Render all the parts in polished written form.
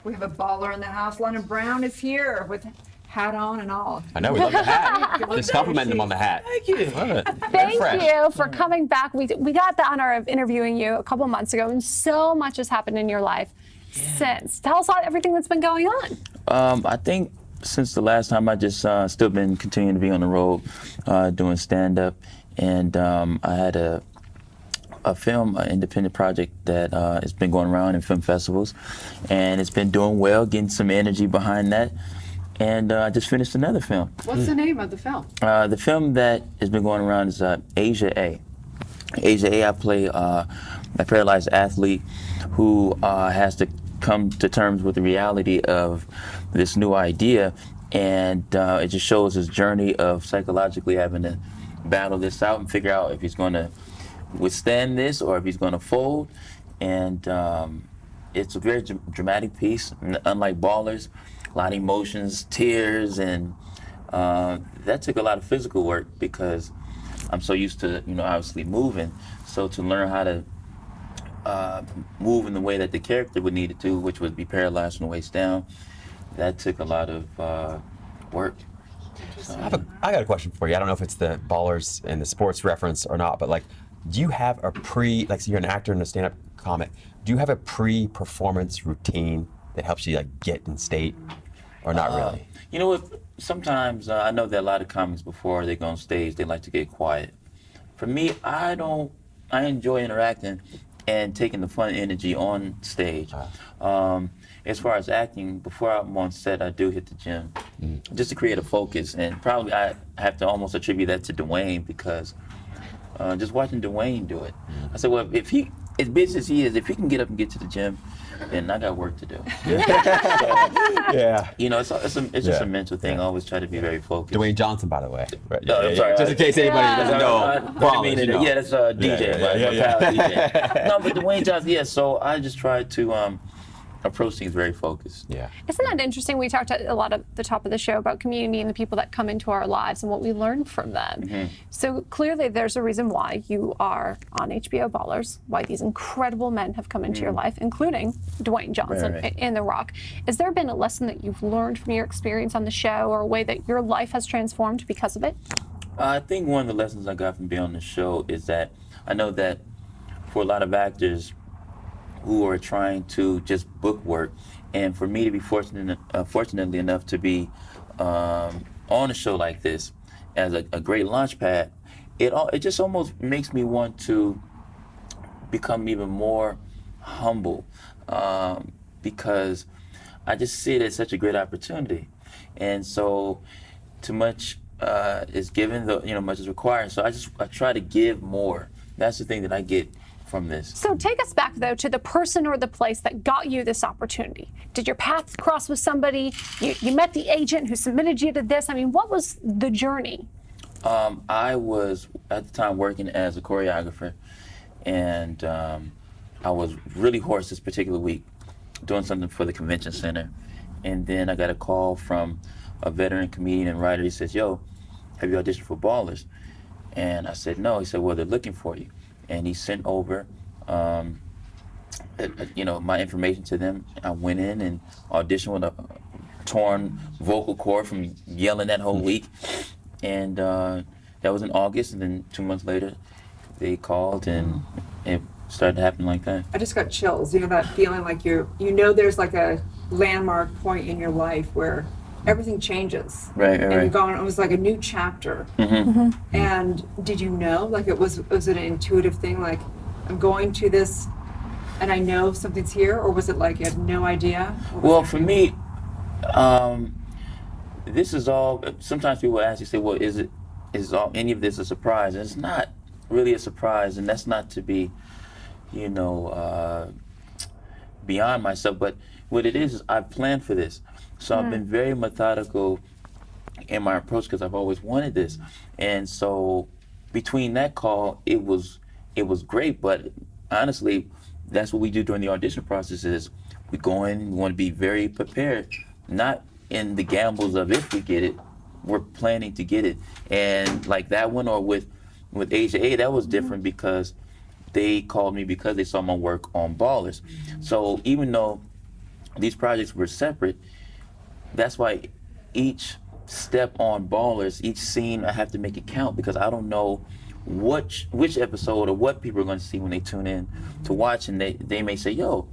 We have a baller in the house. London Brown is here with hat on and all. I know, we love the hat. Just complimenting them on the hat. Thank you. Love it. Thank you for coming back. We got the honor of interviewing you a couple months ago, and so much has happened in your life since. Tell us about everything that's been going on. I think since the last time, I just still been continuing to be on the road, doing stand-up, and I had a film, an independent project that has been going around in film festivals, and it's been doing well, getting some energy behind that. And I just finished another film. What's the name of the film? The film that has been going around is Asia A. Asia A, I play a paralyzed athlete who has to come to terms with the reality of this new idea, and it just shows his journey of psychologically having to battle this out and figure out if he's going to withstand this or if he's going to fold. And it's a very dramatic piece, unlike Ballers. A lot of emotions, tears, and that took a lot of physical work because I'm so used to, obviously moving. So to learn how to move in the way that the character would need it to, which would be paralyzed from the waist down, that took a lot of work. I got a question for you. I don't know if it's the Ballers and the sports reference or not, but do you have a so you're an actor and a stand-up comic, do you have a pre-performance routine that helps you get in state, or not really? You know what? Sometimes I know that a lot of comics before they go on stage, they like to get quiet. For me, I don't. I enjoy interacting and taking the fun energy on stage. As far as acting, before I'm on set, I do hit the gym just to create a focus, and probably I have to almost attribute that to Dwayne because just watching Dwayne do it, I said, well, if he, as busy as he is, if he can get up and get to the gym, then I got work to do. Yeah. It's just a mental thing. I always try to be very focused. Dwayne Johnson, by the way. Right. No, I'm sorry. Just in case anybody doesn't know. Yeah, that's DJ, my pal DJ. No, but Dwayne Johnson, yeah, so I just try to approach things very focused. Yeah. Isn't that interesting? We talked a lot at the top of the show about community and the people that come into our lives and what we learn from them. So clearly there's a reason why you are on HBO Ballers, why these incredible men have come into your life, including Dwayne Johnson in The Rock. Has there been a lesson that you've learned from your experience on the show, or a way that your life has transformed because of it? I think one of the lessons I got from being on the show is that I know that for a lot of actors who are trying to just book work, and for me to be fortunately enough to be on a show like this as a great launch pad, it just almost makes me want to become even more humble because I just see it as such a great opportunity, and so too much is given, much is required. So I try to give more. That's the thing that I get from this. So take us back, though, to the person or the place that got you this opportunity. Did your paths cross with somebody? You met the agent who submitted you to this? I mean, what was the journey? I was, at the time, working as a choreographer, and I was really hoarse this particular week, doing something for the convention center. And then I got a call from a veteran comedian and writer. He says, yo, have you auditioned for Ballers? And I said, no. He said, well, they're looking for you. And he sent over, my information to them. I went in and auditioned with a torn vocal cord from yelling that whole week. And that was in August, and then 2 months later, they called, and it started to happen like that. I just got chills. That feeling like there's like a landmark point in your life where everything changes. Right. And you're going, it was like a new chapter. And did you know, was it an intuitive thing, like, I'm going to this and I know something's here, or was it like you had no idea? Well, for me, this is all, sometimes people ask, you say, well, is any of this a surprise? And it's not really a surprise, and that's not to be, beyond myself, but what it is I've planned for this. So I've been very methodical in my approach because I've always wanted this. And so between that call, it was great, but honestly, that's what we do during the audition process is we go in, we want to be very prepared, not in the gambles of if we get it, we're planning to get it. And like that one, or with Asia A, that was different because they called me because they saw my work on Ballers. So even though these projects were separate. That's why each step on Ballers, each scene, I have to make it count because I don't know which episode or what people are going to see when they tune in to watch, and they may say, yo,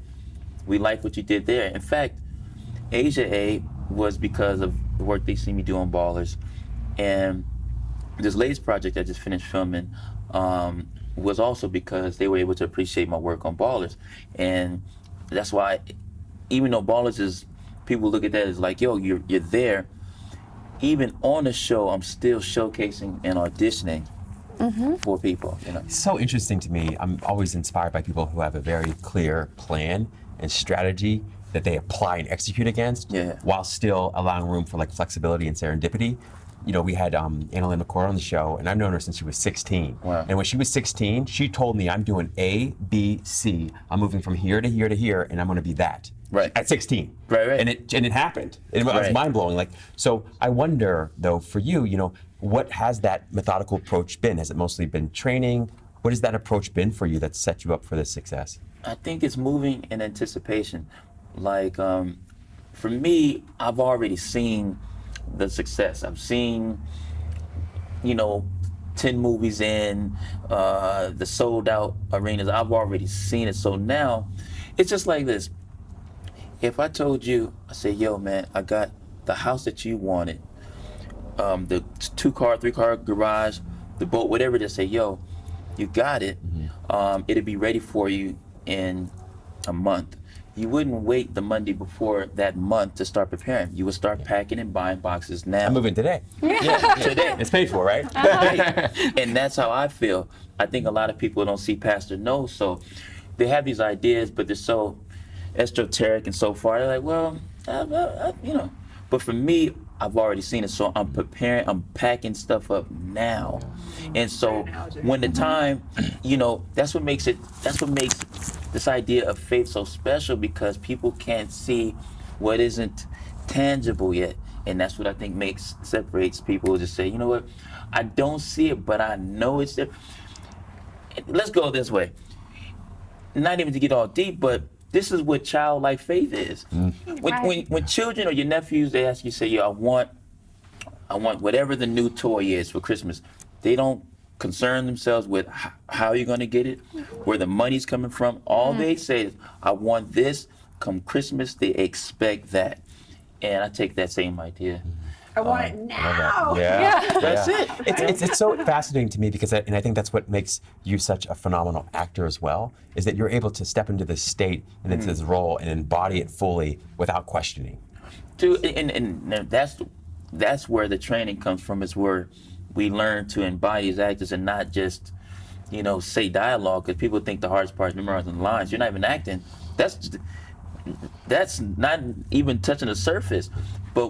we like what you did there. In fact, Asia A was because of the work they see me do on Ballers, and this latest project I just finished filming was also because they were able to appreciate my work on Ballers. And that's why, even though Ballers is, people look at that as like, yo, you're there, even on the show, I'm still showcasing and auditioning for people, you know. It's so interesting to me. I'm always inspired by people who have a very clear plan and strategy that they apply and execute against, while still allowing room for like flexibility and serendipity. You know, we had Annalyn McCord on the show, and I've known her since she was 16. Wow. And when she was 16, she told me, I'm doing A, B, C. I'm moving from here to here to here, and I'm going to be that. Right. At 16. Right. And it happened. It was mind blowing. Like, so I wonder though, for you, you know, what has that methodical approach been? Has it mostly been training? What has that approach been for you that set you up for this success? I think it's moving in anticipation. Like, for me, I've already seen the success. I've seen, you know, 10 movies in, the sold out arenas. I've already seen it. So now it's just like this. If I told you, I say, yo, man, I got the house that you wanted, the 2-car, 3-car garage, the boat, whatever it is, say, yo, you got it. It'll be ready for you in a month. You wouldn't wait the Monday before that month to start preparing. You would start packing and buying boxes now. I'm moving today. Yeah, today. It's paid for, right? And that's how I feel. I think a lot of people don't see past their nose, so they have these ideas, but they're so esoteric and so far. They're like, well, you know. But for me, I've already seen it, so I'm preparing, I'm packing stuff up now. And so when the time, you know, that's what makes this idea of faith so special, because people can't see what isn't tangible yet. And that's what I think separates people, to say, you know what, I don't see it, but I know it's there. Let's go this way. Not even to get all deep, but this is what childlike faith is. When children or your nephews, they ask you, say, yo, I want whatever the new toy is for Christmas. They don't concern themselves with how you're gonna get it, where the money's coming from. All they say is, I want this. Come Christmas, they expect that. And I take that same idea. I want it now. That's it. It's so fascinating to me because, and I think that's what makes you such a phenomenal actor as well, is that you're able to step into this state and into this role and embody it fully without questioning. Dude, and that's where the training comes from, is where we learn to embody as actors and not just, you know, say dialogue, because people think the hardest part is memorizing the lines. You're not even acting. That's not even touching the surface. But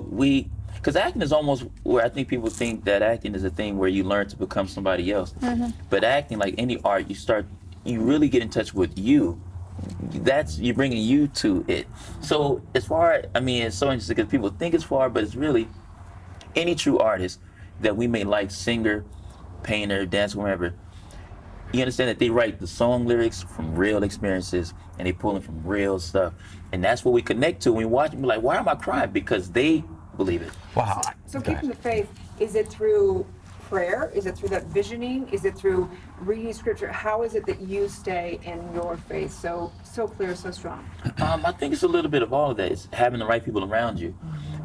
because acting is almost where I think people think that acting is a thing where you learn to become somebody else. But acting, like any art, you really get in touch with you. You're bringing you to it. So as far, I mean, it's so interesting because people think it's far, but it's really any true artist that we may like, singer, painter, dancer, whatever. You understand that they write the song lyrics from real experiences and they pull them from real stuff. And that's what we connect to when we watch them. We're like, why am I crying? Because they believe it. Wow. So keeping the faith, is it through prayer? Is it through that visioning? Is it through reading scripture? How is it that you stay in your faith so clear, so strong? I think it's a little bit of all of that. It's having the right people around you.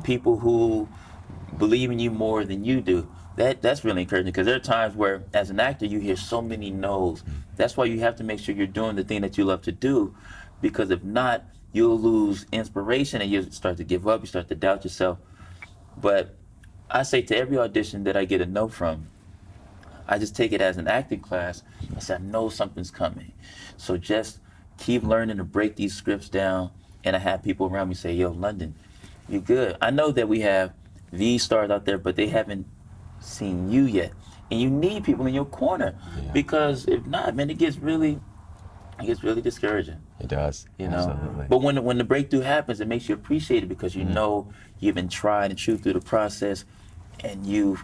People who believe in you more than you do. That's really encouraging, because there are times where, as an actor, you hear so many no's. That's why you have to make sure you're doing the thing that you love to do, because if not, you'll lose inspiration and you'll start to give up, you start to doubt yourself. But I say to every audition that I get a no from, I just take it as an acting class. I say, I know something's coming. So just keep learning to break these scripts down. And I have people around me say, yo, London, you're good. I know that we have these stars out there, but they haven't seen you yet. And you need people in your corner, because if not, man, it gets really discouraging. It does. You know. Absolutely. But when the breakthrough happens, it makes you appreciate it, because you know you've been tried and true through the process, and you're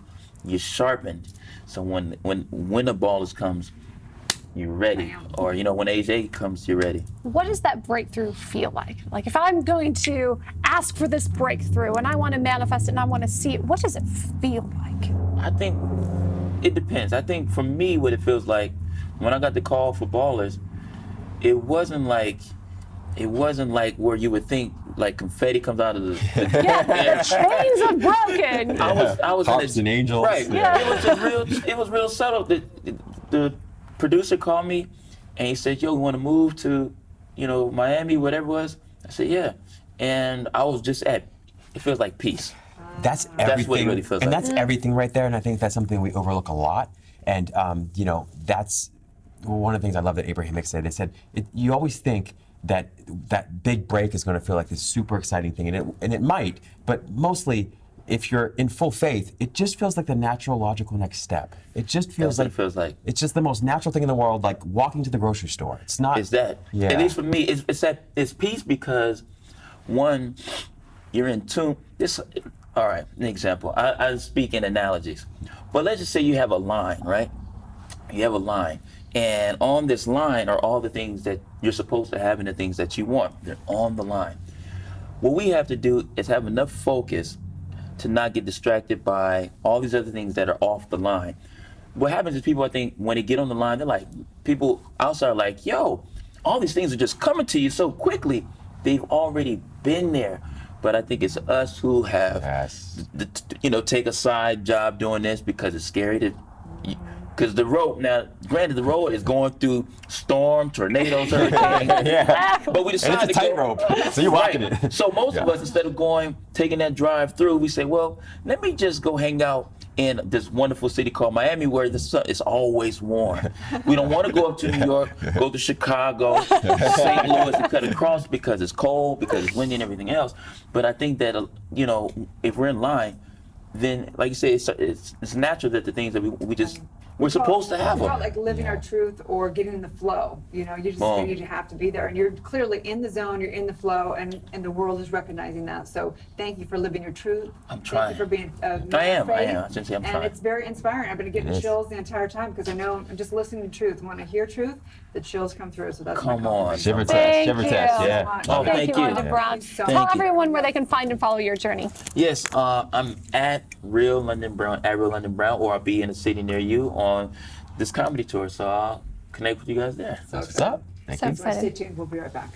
sharpened. So when the ballers comes, you're ready. Bam. Or, when AJ comes, you're ready. What does that breakthrough feel like? Like if I'm going to ask for this breakthrough and I want to manifest it and I want to see it, what does it feel like? I think it depends. I think for me, what it feels like, when I got the call for Ballers, it wasn't like where you would think like confetti comes out of the Yeah, the chains are broken. I was Harps and angels. Right. Yeah. It was real subtle. The producer called me and he said, "Yo, you want to move to, Miami, whatever it was?" I said, "Yeah." And I was just it feels like peace. That's everything. That's what it really feels and like. that's everything right there. And I think that's something we overlook a lot. And, that's one of the things I love that Abraham Hicks said. They said, you always think that big break is going to feel like this super exciting thing. And it might, but mostly, if you're in full faith, it just feels like the natural, logical next step. It just feels That's what it feels like. It's just the most natural thing in the world, like walking to the grocery store. It's not. It's that. Yeah. At least for me, it's peace because, one, you're in tune. All right, an example. I speak in analogies. But let's just say you have a line, right? You have a line. And on this line are all the things that you're supposed to have and the things that you want. They're on the line. What we have to do is have enough focus to not get distracted by all these other things that are off the line. What happens is people, I think, when they get on the line, they're like, people outside are like, yo, all these things are just coming to you so quickly. They've already been there. But I think it's us who have, take a side job doing this because it's scary because the road, now, granted, the road is going through storm, tornadoes, hurricanes. Yeah. But we decided And it's a tightrope, so you're walking it. So most of us, instead of taking that drive through, we say, well, let me just go hang out in this wonderful city called Miami where the sun is always warm. We don't want to go up to New York, go to Chicago, St. Louis, and cut across because it's cold, because it's windy and everything else. But I think that, if we're in line, then, like you say, it's natural that the things that we're supposed to have It's them. about like living our truth or getting in the flow. You have to be there, and you're clearly in the zone. You're in the flow, and the world is recognizing that. So thank you for living your truth. I'm trying. Thank you for being. I am. I shouldn't say I'm and trying. it's very inspiring. I've been getting chills the entire time because I know I'm just listening to truth. When I hear truth, the chills come through. So that's Come my on. Shiver test, Thank shiver you. test, so yeah. much. Oh, thank you. London Brown. Thank you so Tell much. everyone where they can find and follow your journey. Yes, I'm at Real London Brown, or I'll be in a city near you on this comedy tour. So I'll connect with you guys there. So What's up? Thank So you. excited. Stay tuned. We'll be right back.